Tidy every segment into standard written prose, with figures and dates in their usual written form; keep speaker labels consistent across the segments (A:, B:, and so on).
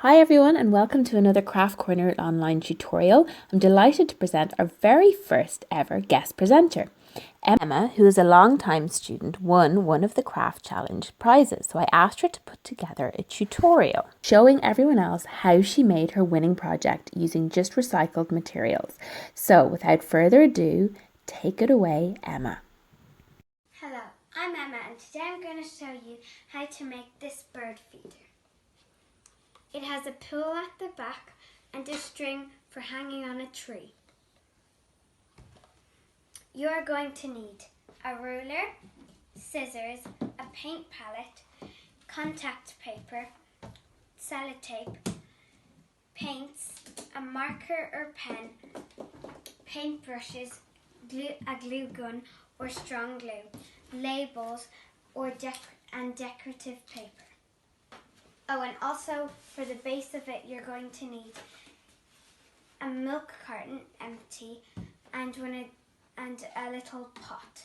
A: Hi everyone and welcome to another Craft Corner online tutorial. I'm delighted to present our very first ever guest presenter. Emma, who is a long-time student, won one of the Craft Challenge prizes, so I asked her to put together a tutorial showing everyone else how she made her winning project using just recycled materials. So without further ado, take it away, Emma.
B: Hello, I'm Emma and today I'm going to show you how to make this bird feeder. It has a pull at the back and a string for hanging on a tree. You are going to need a ruler, scissors, a paint palette, contact paper, sellotape, paints, a marker or pen, paintbrushes, a glue gun or strong glue, labels and decorative paper. Oh, and also for the base of it, you're going to need a milk carton empty and a little pot.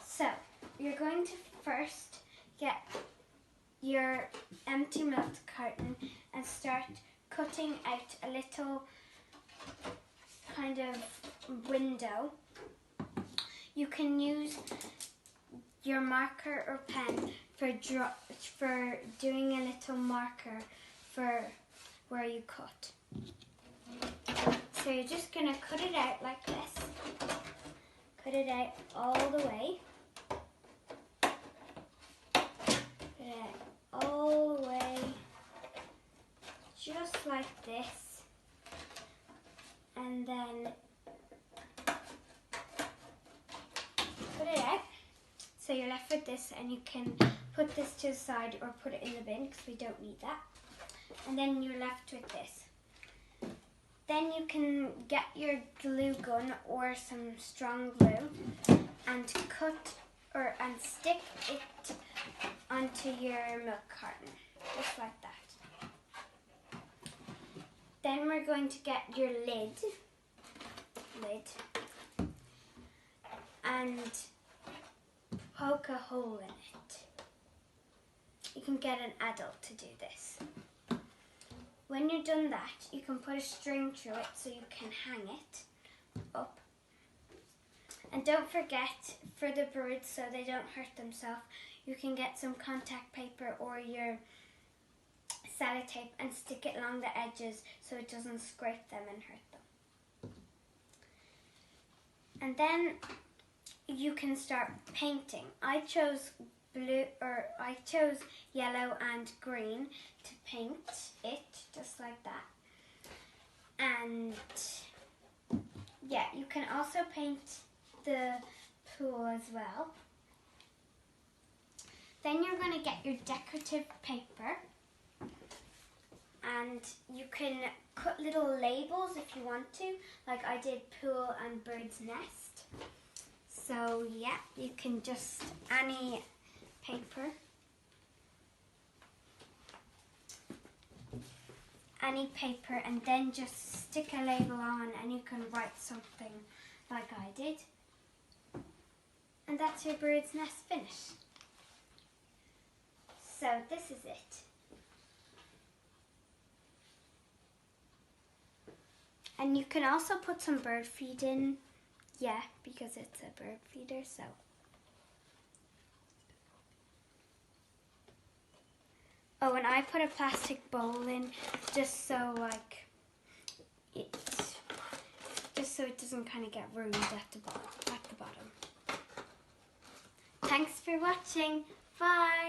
B: So, you're going to first get your empty milk carton and start cutting out a little kind of window. You can use your marker or pen for doing a little marker for where you cut. So you're just going to cut it out like this. Cut it out all the way. Cut it out all the way. Just like this. And then put it out. So you're left with this and you can put this to the side or put it in the bin because we don't need that. And then you're left with this. Then you can get your glue gun or some strong glue and and stick it onto your milk carton, just like that. Then we're going to get your lid and poke a hole in it. You can get an adult to do this. When you've done that, you can put a string through it so you can hang it up. And don't forget, for the birds, so they don't hurt themselves, you can get some contact paper or your sellotape and stick it along the edges so it doesn't scrape them and hurt them. And then you can start painting. I chose yellow and green to paint it, just like that. And yeah, you can also paint the pool as well. Then you're going to get your decorative paper and you can cut little labels if you want to, like I did pool and bird's nest. So yeah, you can just any paper and then just stick a label on and you can write something like I did. And that's your bird's nest finished. So this is it. And you can also put some bird feed in, yeah, because it's a bird feeder, so. Oh, and I put a plastic bowl in just so it doesn't kind of get ruined at the bottom. Thanks for watching. Bye.